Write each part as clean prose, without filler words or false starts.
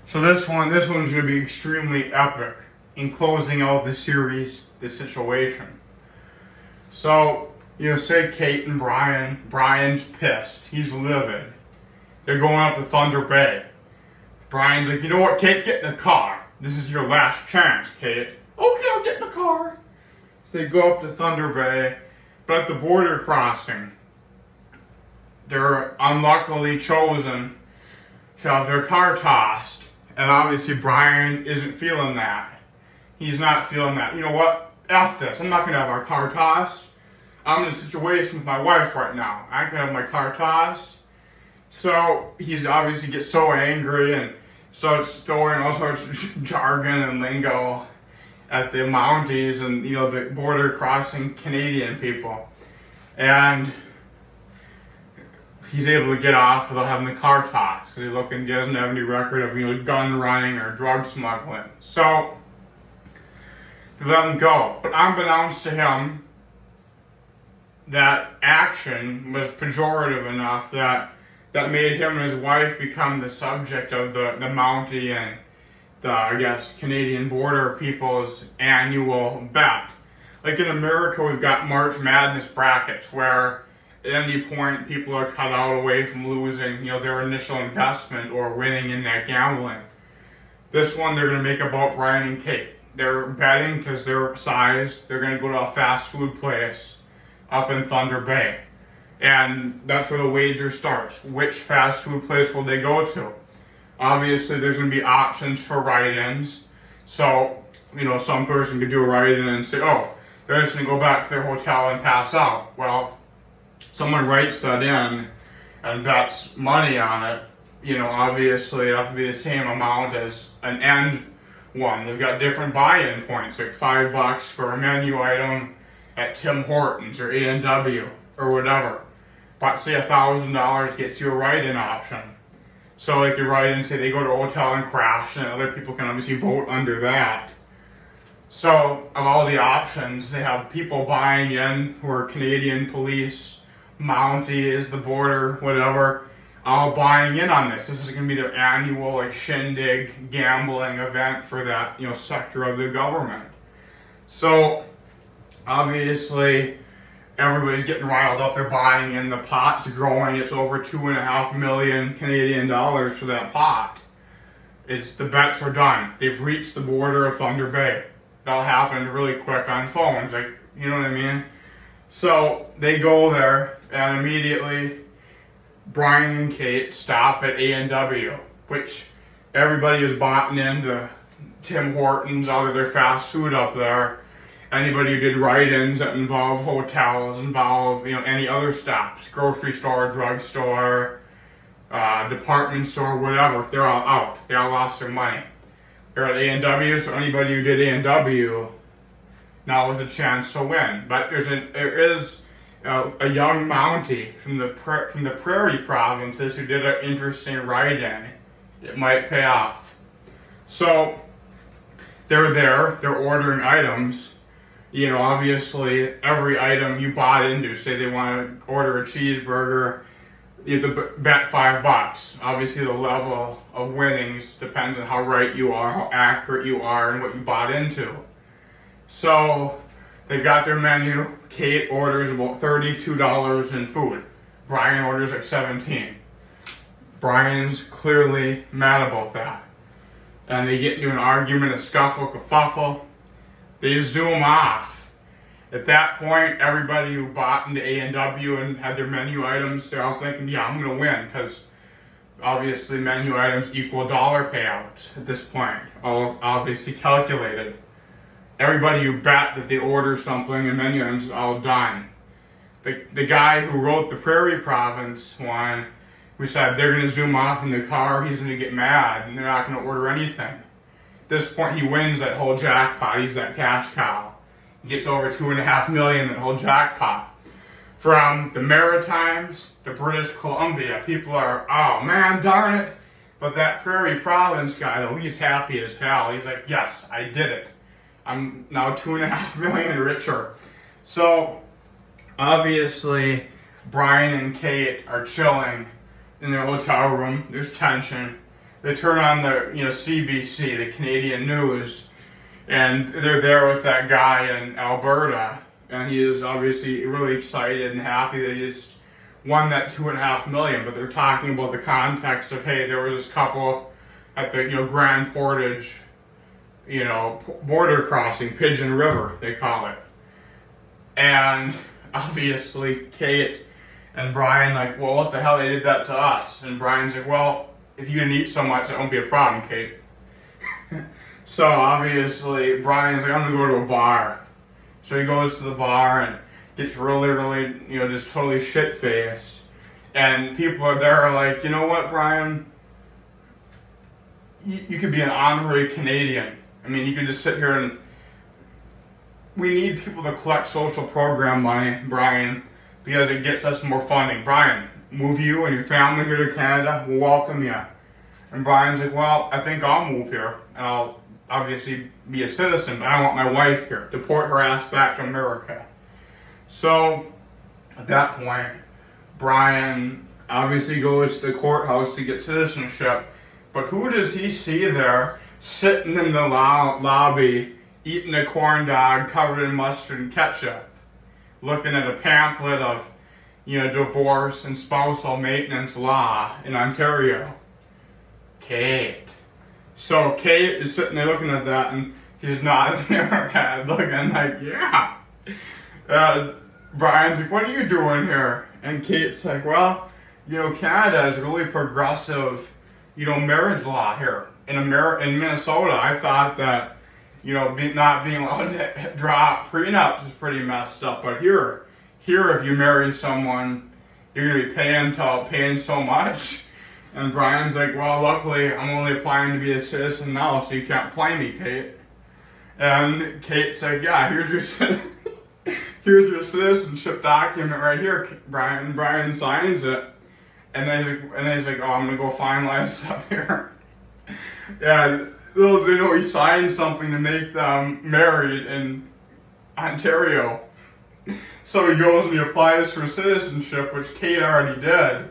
So this one's going to be extremely epic in closing out the series, the situation. So, say Kate and Brian. Brian's pissed. He's livid. They're going up to Thunder Bay. Brian's like, you know what, Kate, get in the car. This is your last chance, Kate. Okay, I'll get in the car. So they go up to Thunder Bay, but at the border crossing, they're unluckily chosen to have their car tossed. And obviously Brian isn't feeling that. He's not feeling that. You know what? F this. I'm not going to have our car tossed. I'm in a situation with my wife right now. I can have my car tossed. So he's obviously gets so angry and starts throwing all sorts of jargon and lingo at the Mounties and the border crossing Canadian people. And he's able to get off without having the car tossed because he doesn't have any record of gun running or drug smuggling. So they let him go. But unbeknownst to him, that action was pejorative enough that made him and his wife become the subject of the Mountie and the, Canadian border people's annual bet. Like in America, we've got March Madness brackets where at any point people are cut out away from losing, their initial investment or winning in that gambling. This one, they're going to make about Brian and Kate. They're betting because their size. They're going to go to a fast food place up in Thunder Bay. And that's where the wager starts. Which fast food place will they go to? Obviously, there's going to be options for write-ins. So, some person could do a write-in and say, oh, they're just going to go back to their hotel and pass out. Well, someone writes that in and bets money on it. Obviously, it'll have to be the same amount as an end one. They've got different buy-in points, like $5 for a menu item at Tim Hortons or A&W or whatever. But say $1,000 gets you a write-in option. So they could write in, say they go to a hotel and crash, and other people can obviously vote under that. So of all the options, they have people buying in who are Canadian police, Mountie is the border, whatever, all buying in on this. This is going to be their annual shindig gambling event for that sector of the government. So obviously everybody's getting riled up. They're buying in. The pot's growing. It's over $2.5 million Canadian dollars for that pot. The bets are done. They've reached the border of Thunder Bay. It all happened really quick on phones. You know what I mean? So they go there, and immediately Brian and Kate stop at A&W, which everybody is bought into Tim Hortons, out of their fast food up there. Anybody who did write-ins that involve hotels, any other stops, grocery store, drugstore, department store, whatever, they're all out. They all lost their money. They're at A&W, so anybody who did A&W now has a chance to win. But there is a young Mountie from the Prairie provinces who did an interesting write-in. It might pay off. So they're there. They're ordering items. Obviously, every item you bought into, say they want to order a cheeseburger, you have to bet $5. Obviously, the level of winnings depends on how right you are, how accurate you are, and what you bought into. So they've got their menu. Kate orders about $32 in food. Brian orders like $17. Brian's clearly mad about that. And they get into an argument, a scuffle, kerfuffle. They zoom off. At that point, everybody who bought into A&W and had their menu items, they're all thinking, yeah, I'm going to win, because obviously menu items equal dollar payouts at this point, all obviously calculated. Everybody who bet that they order something and menu items is all done. The guy who wrote the Prairie Province one, who said they're going to zoom off in the car, he's going to get mad and they're not going to order anything. At this point, he wins that whole jackpot. He's that cash cow. He gets over $2.5 million, that whole jackpot. From the Maritimes to British Columbia, people are, oh man, darn it. But that Prairie Province guy, though, he's happy as hell. He's like, yes, I did it. I'm now $2.5 million richer. So, obviously, Brian and Kate are chilling in their hotel room. There's tension. they turn on the CBC, the Canadian news, and they're there with that guy in Alberta, and he is obviously really excited and happy that he just won that $2.5 million. But they're talking about the context of, hey, there was this couple at the Grand Portage, border crossing, Pigeon River they call it, and obviously Kate and Brian like, well, what the hell, they did that to us. And Brian's like, well, if you didn't eat so much, that won't be a problem, Kate. So obviously Brian's like, I'm gonna go to a bar. So he goes to the bar and gets really, just totally shit-faced. And people are there like, you know what, Brian? You could be an honorary Canadian. I mean, you could just sit here and... We need people to collect social program money, Brian, because it gets us more funding. Brian, move you and your family here to Canada, we'll welcome you. And Brian's like, well, I think I'll move here, and I'll obviously be a citizen, but I want my wife here. Deport her ass back to America. So, at that point, Brian obviously goes to the courthouse to get citizenship, but who does he see there sitting in the lobby eating a corn dog covered in mustard and ketchup, looking at a pamphlet of, divorce and spousal maintenance law in Ontario? Kate. So Kate is sitting there looking at that, and she's nodding her head, looking like, yeah. Brian's like, what are you doing here? And Kate's like, well, Canada is really progressive, marriage law here. In Minnesota, I thought that, not being allowed to draw prenups is pretty messed up. But here, if you marry someone, you're gonna be paying so much. And Brian's like, well, luckily, I'm only applying to be a citizen now, so you can't play me, Kate. And Kate's like, yeah, here's your citizenship document right here, Brian. And Brian signs it, and then he's like, oh, I'm gonna go finalize stuff here. Yeah. Little do they know he signed something to make them married in Ontario. So he goes and he applies for citizenship, which Kate already did.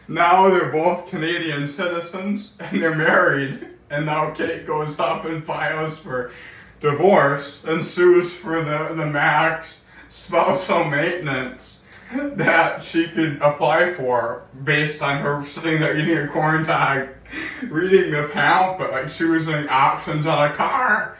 Now they're both Canadian citizens and they're married. And now Kate goes up and files for divorce and sues for the max spousal maintenance that she could apply for based on her sitting there eating a corn dog, reading the pamphlet like she was doing options on a car.